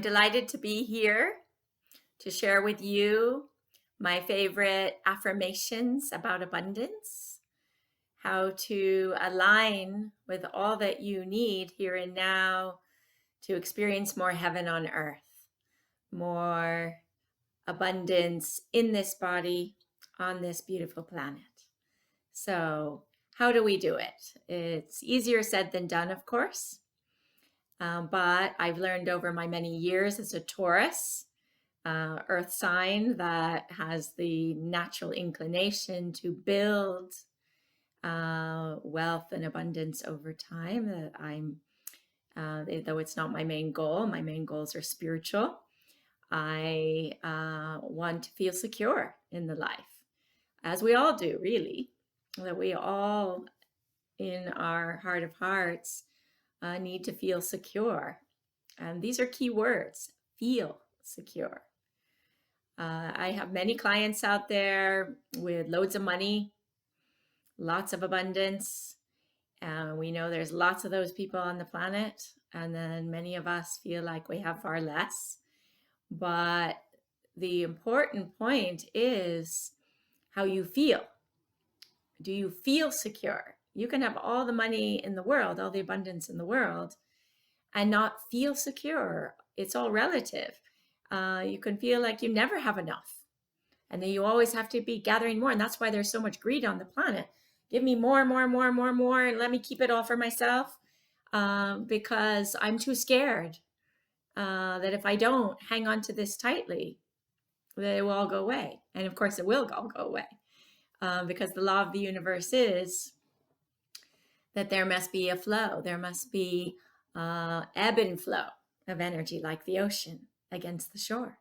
delighted to be here to share with you my favorite affirmations about abundance, how to align with all that you need here and now to experience more heaven on earth, more abundance in this body on this beautiful planet. So, how do we do it? It's easier said than done, of course. But I've learned over my many years as a Taurus, earth sign that has the natural inclination to build wealth and abundance over time, that though it's not my main goals are spiritual. I want to feel secure in the life, as we all do, really, that we all in our heart of hearts need to feel secure. And these are key words: feel secure. I have many clients out there with loads of money, lots of abundance. We know there's lots of those people on the planet. And then many of us feel like we have far less. But the important point is how you feel. Do you feel secure? You can have all the money in the world, all the abundance in the world, and not feel secure. It's all relative. You can feel like you never have enough, and then you always have to be gathering more. And that's why there's so much greed on the planet. Give me more, and let me keep it all for myself, because I'm too scared that if I don't hang on to this tightly, that it will all go away. And of course, it will all go away, because the law of the universe is that there must be a flow. There must be ebb and flow of energy, like the ocean against the shore,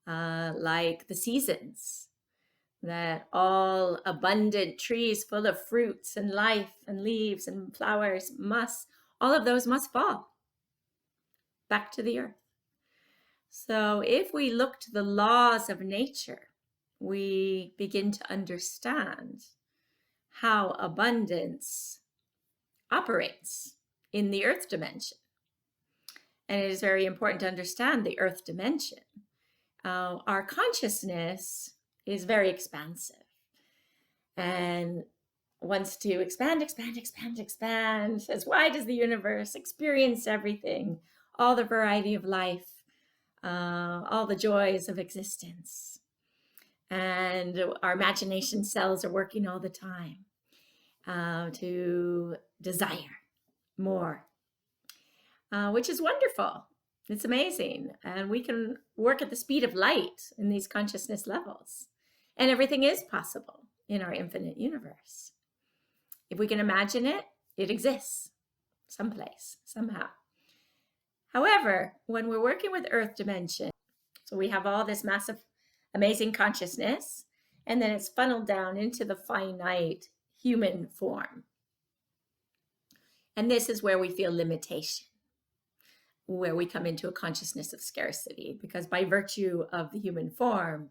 like the seasons, that all abundant trees full of fruits and life and leaves and flowers all of those must fall back to the earth. So if we look to the laws of nature, we begin to understand how abundance operates in the earth dimension. And it is very important to understand the earth dimension. Our consciousness is very expansive and wants to expand as wide as the universe, experience everything, all the variety of life, all the joys of existence. And our imagination cells are working all the time to desire more, which is wonderful. It's amazing. And we can work at the speed of light in these consciousness levels. And everything is possible in our infinite universe. If we can imagine it, it exists someplace, somehow. However, when we're working with earth dimension, so we have all this massive, amazing consciousness, and then it's funneled down into the finite human form. And this is where we feel limitation, where we come into a consciousness of scarcity, because by virtue of the human form,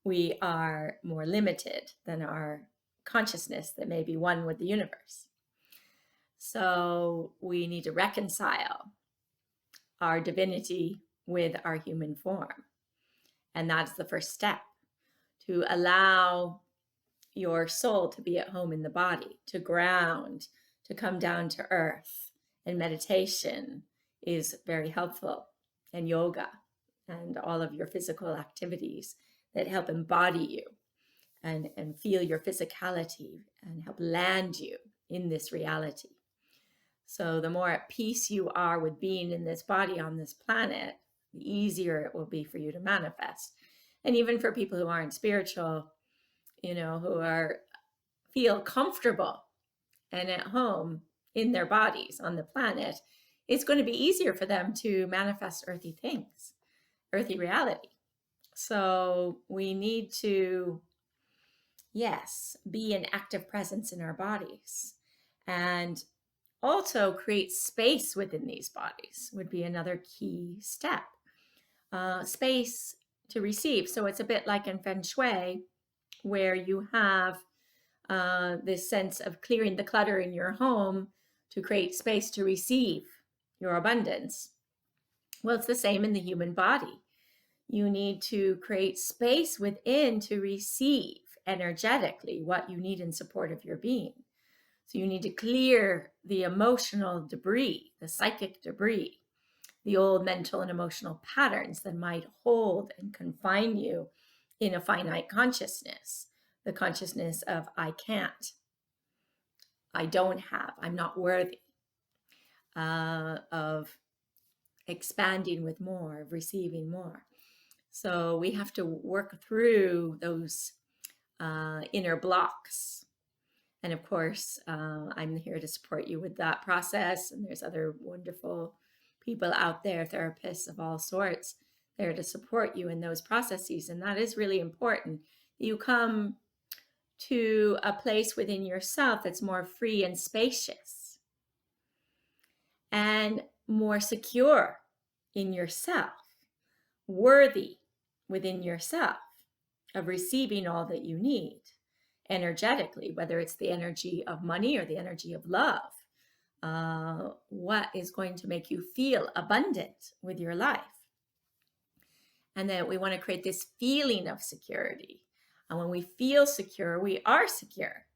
we are more limited than our consciousness that may be one with the universe. So we need to reconcile our divinity with our human form. And that's the first step, to allow your soul to be at home in the body, to ground, to come down to earth. And meditation is very helpful, and yoga and all of your physical activities that help embody you and feel your physicality and help land you in this reality. So the more at peace you are with being in this body on this planet, the easier it will be for you to manifest. And even for people who aren't spiritual, who feel comfortable and at home in their bodies on the planet, it's going to be easier for them to manifest earthy things, earthy reality. So we need to, yes, be an active presence in our bodies, and also create space within these bodies would be another key step. Space to receive. So it's a bit like in Feng Shui, where you have this sense of clearing the clutter in your home to create space to receive your abundance. Well, it's the same in the human body. You need to create space within to receive energetically what you need in support of your being. So you need to clear the emotional debris, the psychic debris, the old mental and emotional patterns that might hold and confine you in a finite consciousness, the consciousness of I can't, I don't have, I'm not worthy, of expanding with more, of receiving more. So we have to work through those inner blocks. And of course, I'm here to support you with that process. And there's other wonderful people out there, therapists of all sorts, there to support you in those processes. And that is really important. You come to a place within yourself that's more free and spacious and more secure in yourself, worthy within yourself of receiving all that you need energetically, whether it's the energy of money or the energy of love. What is going to make you feel abundant with your life? And then we want to create this feeling of security. And when we feel secure, we are secure.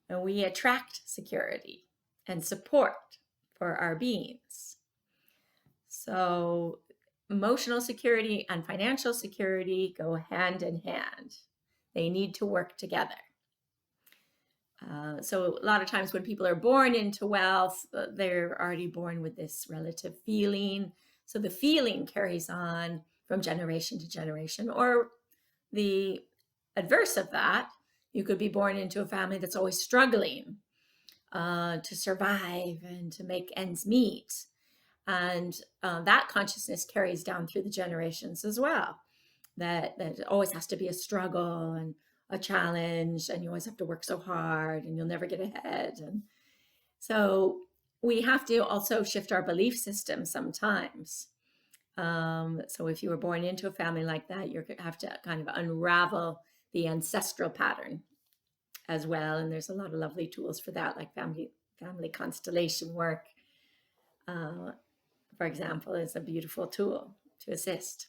And we attract security and support for our beings. So emotional security and financial security go hand in hand. They need to work together. So a lot of times when people are born into wealth, they're already born with this relative feeling. So the feeling carries on from generation to generation. Or the adverse of that, you could be born into a family that's always struggling to survive and to make ends meet. And that consciousness carries down through the generations as well. That it always has to be a struggle and a challenge, and you always have to work so hard and you'll never get ahead. And so we have to also shift our belief system sometimes. So if you were born into a family like that, you have to kind of unravel the ancestral pattern as well. And there's a lot of lovely tools for that, like family constellation work, for example, is a beautiful tool to assist.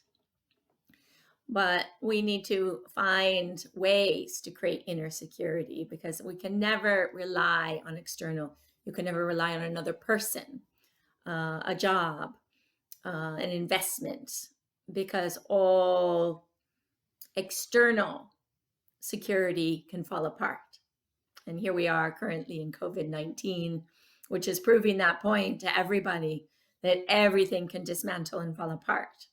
But we need to find ways to create inner security, because we can never rely on external. You can never rely on another person, a job, an investment, because all external security can fall apart. And here we are currently in COVID-19, which is proving that point to everybody, that everything can dismantle and fall apart.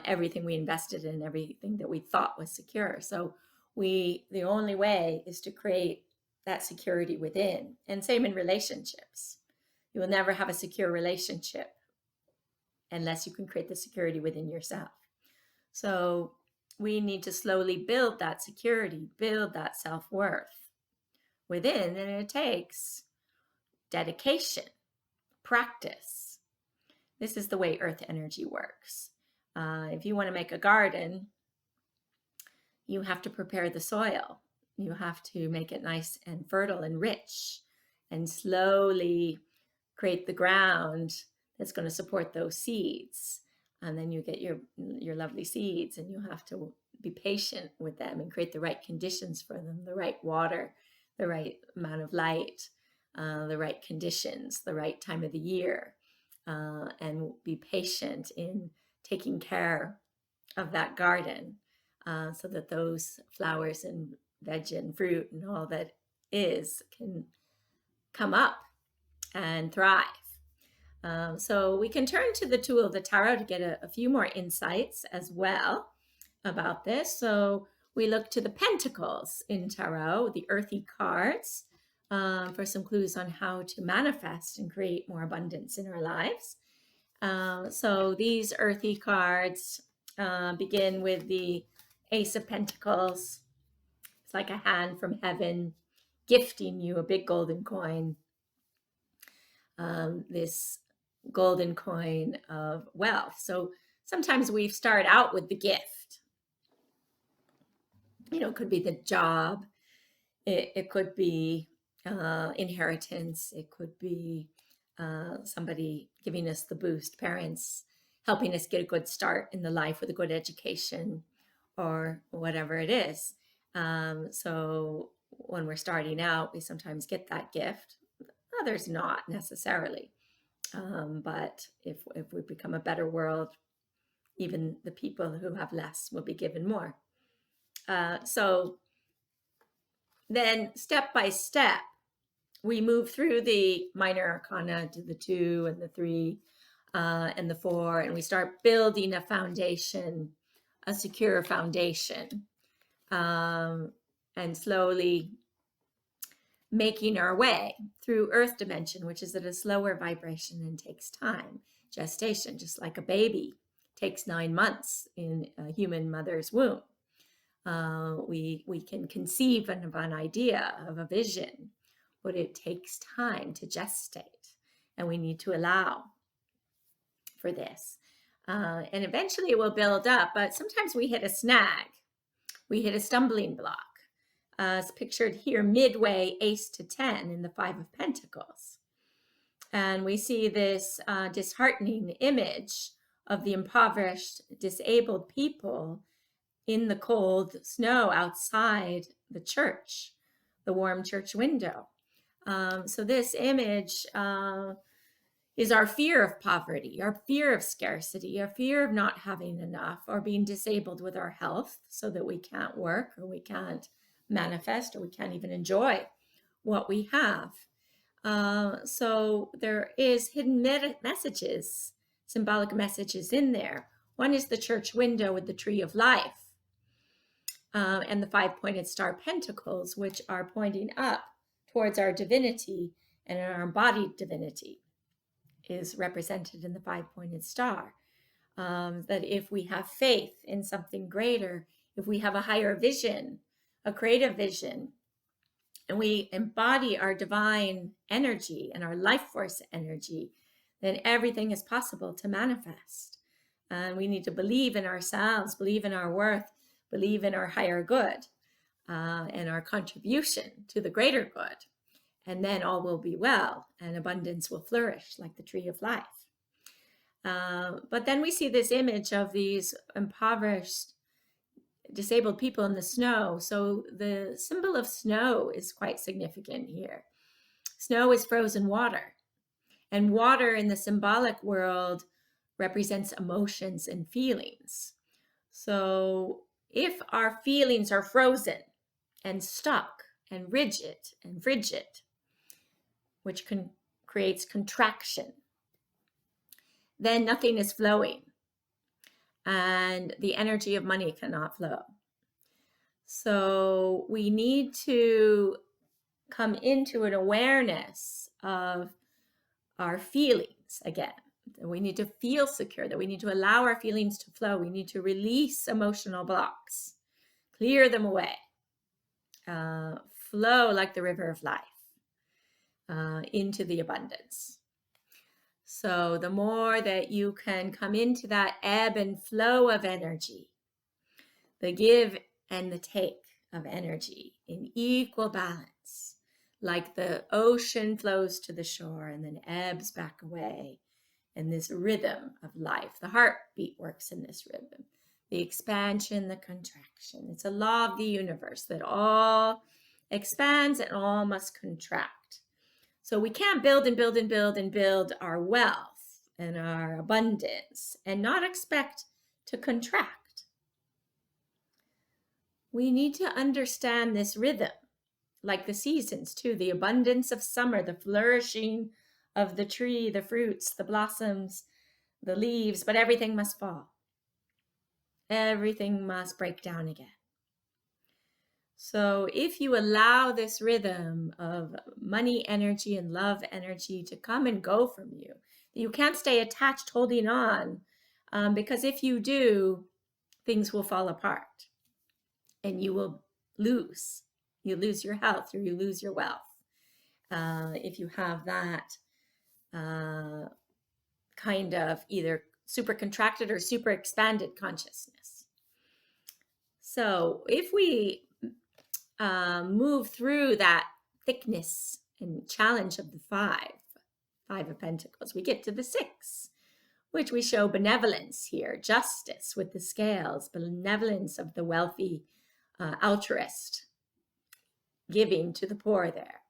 Everything we invested in, everything that we thought was secure. So the only way is to create that security within. And same in relationships. You will never have a secure relationship unless you can create the security within yourself. So we need to slowly build that security, build that self-worth within, and it takes dedication, practice. This is the way earth energy works. If you want to make a garden, you have to prepare the soil. You have to make it nice and fertile and rich, and slowly create the ground that's going to support those seeds. And then you get your lovely seeds, and you have to be patient with them and create the right conditions for them, the right water, the right amount of light, the right conditions, the right time of the year, and be patient in taking care of that garden, so that those flowers and veg and fruit and all that is can come up and thrive. So we can turn to the tool of the tarot to get a few more insights as well about this. So we look to the pentacles in tarot, the earthy cards, for some clues on how to manifest and create more abundance in our lives. So these earthy cards begin with the Ace of Pentacles. It's like a hand from heaven gifting you a big golden coin. This golden coin of wealth. So sometimes we start out with the gift. It could be the job. It could be inheritance. It could be somebody giving us the boost, parents helping us get a good start in the life with a good education or whatever it is. So when we're starting out, we sometimes get that gift. Others not necessarily. But if we become a better world, even the people who have less will be given more. So then step by step, we move through the minor arcana to the 2 and the 3 and the 4, and we start building a foundation, a secure foundation, and slowly making our way through Earth dimension, which is at a slower vibration and takes time. Gestation, just like a baby, takes 9 months in a human mother's womb. We can conceive of an idea, of a vision, but it takes time to gestate, and we need to allow for this. And eventually it will build up, but sometimes we hit a snag. We hit a stumbling block. It's pictured here midway, ace to 10 in the 5 of Pentacles. And we see this disheartening image of the impoverished, disabled people in the cold snow outside the church, the warm church window. So this image is our fear of poverty, our fear of scarcity, our fear of not having enough, or being disabled with our health so that we can't work, or we can't manifest, or we can't even enjoy what we have. So there is hidden messages, symbolic messages in there. One is the church window with the tree of life, and the 5-pointed star pentacles, which are pointing up towards our divinity, and our embodied divinity is represented in the 5-pointed star. That if we have faith in something greater, if we have a higher vision, a creative vision, and we embody our divine energy and our life force energy, then everything is possible to manifest. And we need to believe in ourselves, believe in our worth, believe in our higher good, and our contribution to the greater good. And then all will be well, and abundance will flourish like the tree of life. But then we see this image of these impoverished, disabled people in the snow. So the symbol of snow is quite significant here. Snow is frozen water, and water in the symbolic world represents emotions and feelings. So if our feelings are frozen and stuck and rigid and frigid, which creates contraction, then nothing is flowing, and the energy of money cannot flow. So we need to come into an awareness of our feelings again. We need to feel secure, that we need to allow our feelings to flow. We need to release emotional blocks, clear them away, flow like the river of life into the abundance. So the more that you can come into that ebb and flow of energy, the give and the take of energy in equal balance, like the ocean flows to the shore and then ebbs back away, and this rhythm of life, the heartbeat works in this rhythm, the expansion, the contraction. It's a law of the universe that all expands and all must contract. So we can't build and build and build and build our wealth and our abundance and not expect to contract. We need to understand this rhythm, like the seasons too, the abundance of summer, the flourishing of the tree, the fruits, the blossoms, the leaves, but everything must fall. Everything must break down again. So if you allow this rhythm of money energy and love energy to come and go from you, you can't stay attached holding on, because if you do, things will fall apart and you will lose. You lose your health or you lose your wealth if you have that kind of either super contracted or super expanded consciousness. So if we move through that thickness and challenge of the 5, Five of Pentacles. We get to the 6, which we show benevolence here, justice with the scales, benevolence of the wealthy altruist, giving to the poor there.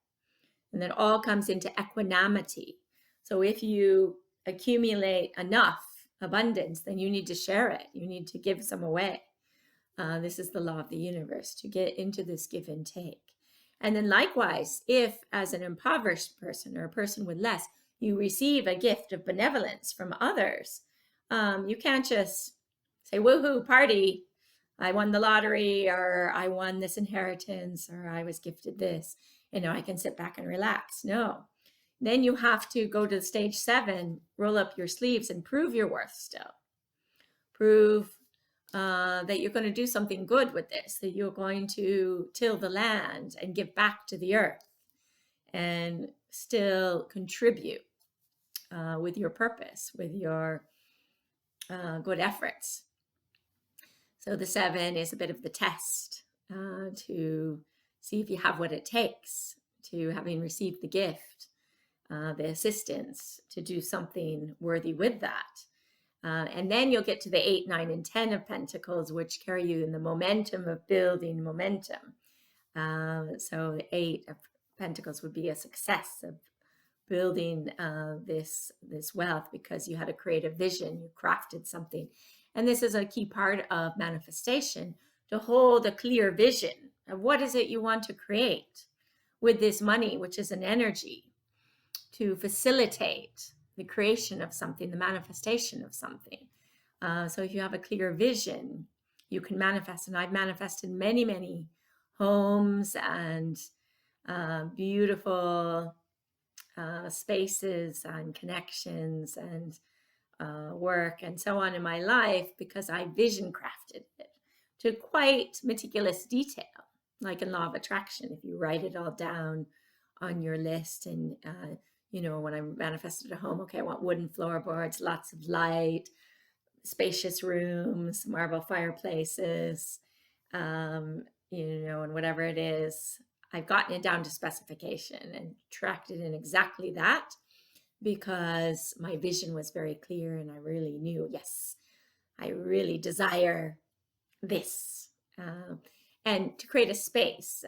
And then all comes into equanimity. So if you accumulate enough abundance, then you need to share it. You need to give some away. This is the law of the universe, to get into this give and take. And then likewise, if as an impoverished person or a person with less, you receive a gift of benevolence from others, you can't just say, woohoo, party, I won the lottery, or I won this inheritance, or I was gifted this, I can sit back and relax. No. Then you have to go to stage 7, roll up your sleeves and prove your worth still. Prove that you're going to do something good with this, that you're going to till the land and give back to the earth and still contribute with your purpose, with your good efforts. So the 7 is a bit of the test to see if you have what it takes, to having received the gift, the assistance, to do something worthy with that. And then you'll get to the 8, 9, and 10 of Pentacles, which carry you in the momentum of building momentum. So the 8 of Pentacles would be a success of building this wealth because you had a creative vision, you crafted something. And this is a key part of manifestation, to hold a clear vision of what is it you want to create with this money, which is an energy, to facilitate the creation of something, the manifestation of something. So if you have a clear vision, you can manifest. And I've manifested many, many homes and beautiful spaces and connections and work and so on in my life because I vision crafted it to quite meticulous detail, like in law of attraction. If you write it all down on your list and when I manifested a home, okay, I want wooden floorboards, lots of light, spacious rooms, marble fireplaces, and whatever it is, I've gotten it down to specification and tracked it in exactly that because my vision was very clear and I really knew, yes, I really desire this. And to create a space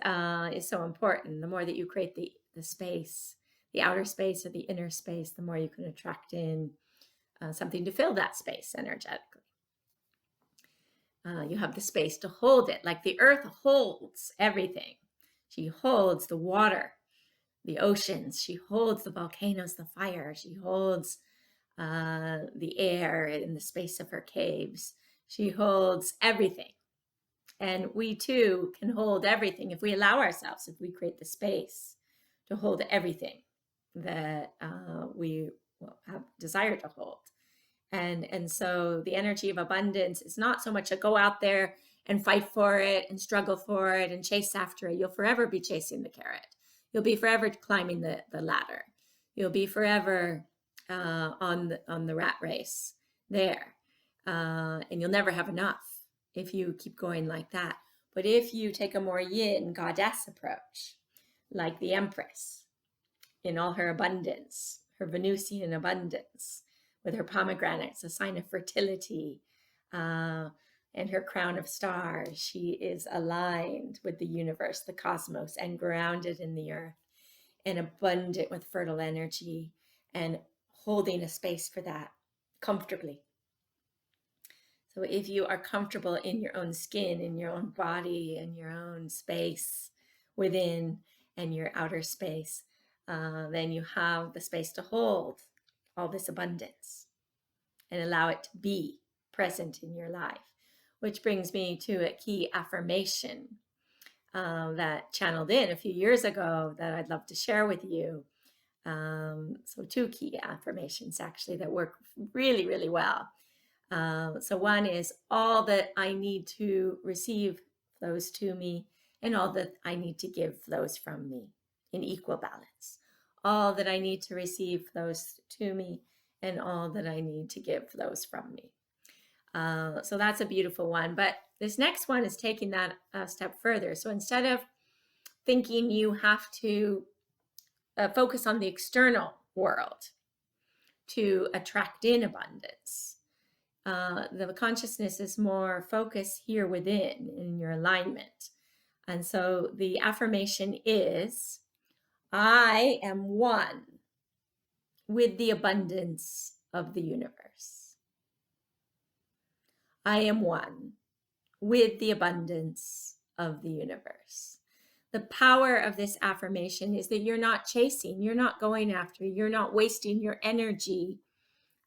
is so important. The more that you create the space, the outer space or the inner space, the more you can attract in something to fill that space energetically. You have the space to hold it, like the earth holds everything. She holds the water, the oceans. She holds the volcanoes, the fire. She holds the air in the space of her caves. She holds everything. And we too can hold everything if we allow ourselves, if we create the space to hold everything that we have desire to hold. And so the energy of abundance is not so much a go out there and fight for it and struggle for it and chase after it. You'll forever be chasing the carrot. You'll be forever climbing the ladder. You'll be forever on the rat race there. And you'll never have enough if you keep going like that. But if you take a more yin goddess approach, like the Empress, in all her abundance, her Venusian abundance, with her pomegranates, a sign of fertility, and her crown of stars, she is aligned with the universe, the cosmos, and grounded in the earth, and abundant with fertile energy, and holding a space for that comfortably. So if you are comfortable in your own skin, in your own body, in your own space within, and your outer space, then you have the space to hold all this abundance and allow it to be present in your life. Which brings me to a key affirmation that channeled in a few years ago that I'd love to share with you. So 2 key affirmations actually that work really, really well. So one is, all that I need to receive flows to me, and all that I need to give flows from me in equal balance. All that I need to receive flows to me, and all that I need to give flows from me. So that's a beautiful one. But this next one is taking that a step further. So instead of thinking you have to focus on the external world to attract in abundance. The consciousness is more focused here within in your alignment. And so the affirmation is, I am one with the abundance of the universe. I am one with the abundance of the universe. The power of this affirmation is that you're not chasing, you're not going after, you're not wasting your energy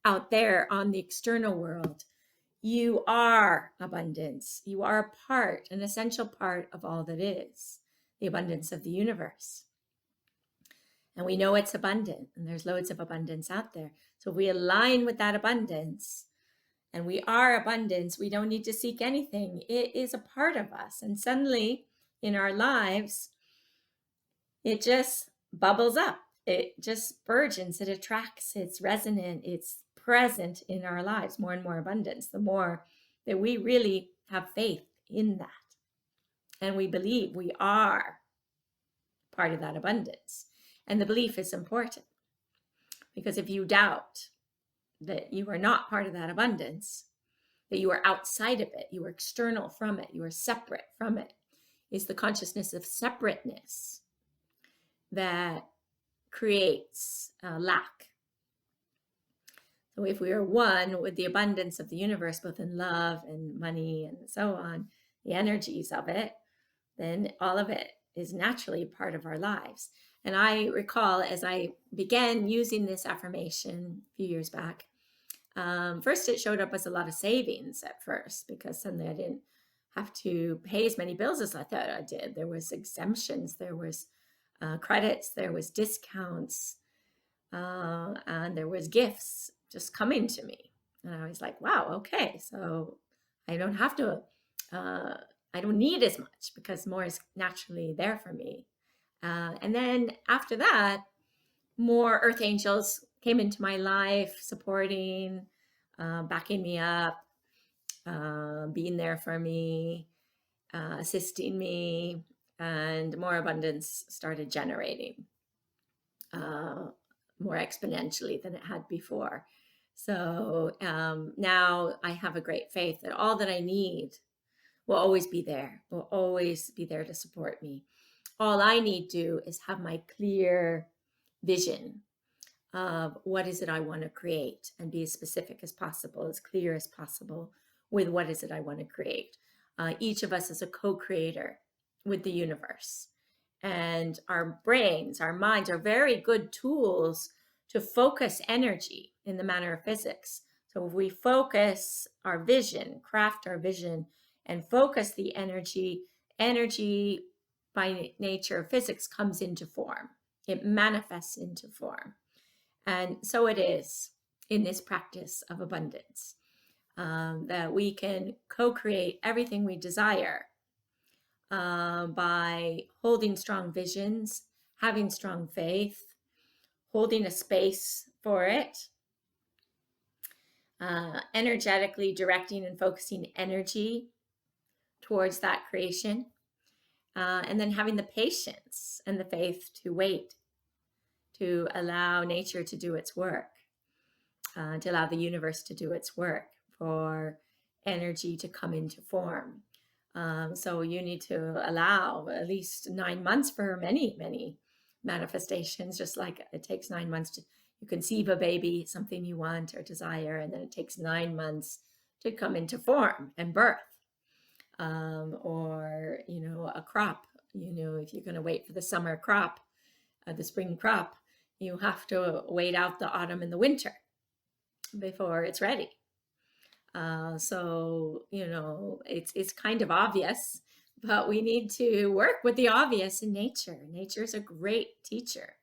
out there on the external world. You are abundance. You are a part, an essential part of all that is the abundance of the universe. And we know it's abundant, and there's loads of abundance out there. So if we align with that abundance, and we are abundance, we don't need to seek anything. It is a part of us. And suddenly in our lives, it just bubbles up. It just burgeons, it attracts, it's resonant, it's present in our lives, more and more abundance, the more that we really have faith in that. And we believe we are part of that abundance. And the belief is important, because if you doubt that you are not part of that abundance, that you are outside of it, you are external from it, you are separate from it, is the consciousness of separateness that creates lack. So if we are one with the abundance of the universe, both in love and money and so on, the energies of it, then all of it is naturally part of our lives. And I recall, as I began using this affirmation a few years back, first it showed up as a lot of savings at first, because suddenly I didn't have to pay as many bills as I thought I did. There was exemptions, there was credits, there was discounts, and there was gifts just coming to me. And I was like, wow, okay, so I don't have to, I don't need as much, because more is naturally there for me. And then after that, more earth angels came into my life, supporting, backing me up, being there for me, assisting me, and more abundance started generating more exponentially than it had before. So now I have a great faith that all that I need will always be there, will always be there to support me. All I need to do is have my clear vision of what is it I want to create, and be as specific as possible, as clear as possible with what is it I want to create. Each of us is a co-creator with the universe, and our brains, our minds are very good tools to focus energy in the manner of physics. So if we focus our vision, craft our vision, and focus the energy by nature of physics comes into form. It manifests into form. And so it is in this practice of abundance, that we can co-create everything we desire by holding strong visions, having strong faith, holding a space for it, energetically directing and focusing energy towards that creation, and then having the patience and the faith to wait, to allow nature to do its work, to allow the universe to do its work, for energy to come into form. So you need to allow at least 9 months for many, many manifestations, just like it takes 9 months to you conceive a baby, something you want or desire, and then it takes 9 months to come into form and birth. Or, a crop, if you're going to wait for the summer crop, the spring crop, you have to wait out the autumn and the winter before it's ready. So, it's kind of obvious, but we need to work with the obvious in nature. Nature is a great teacher.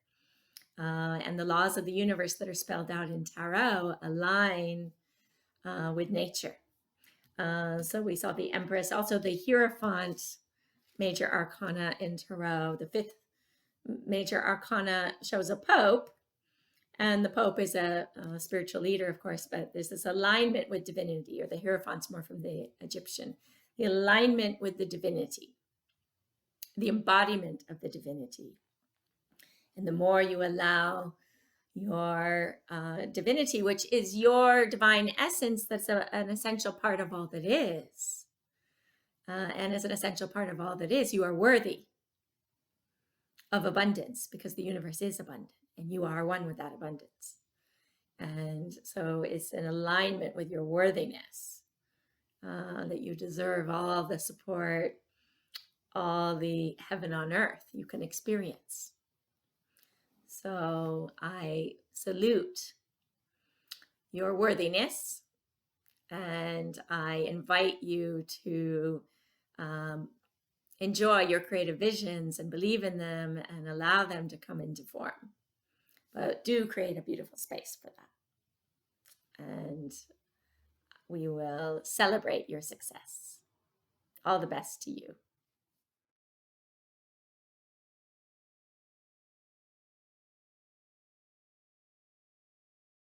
And the laws of the universe that are spelled out in tarot align with nature. So we saw the Empress, also the Hierophant, major arcana in tarot. The fifth major arcana shows a Pope, and the Pope is a spiritual leader, of course, but there's this alignment with divinity, or the Hierophant's more from the Egyptian, the alignment with the divinity, the embodiment of the divinity. And the more you allow your divinity, which is your divine essence, that's an essential part of all that is. And as an essential part of all that is, you are worthy of abundance, because the universe is abundant and you are one with that abundance. And so it's an alignment with your worthiness, that you deserve all the support, all the heaven on earth you can experience. So I salute your worthiness, and I invite you to enjoy your creative visions and believe in them and allow them to come into form. But do create a beautiful space for that. And we will celebrate your success. All the best to you.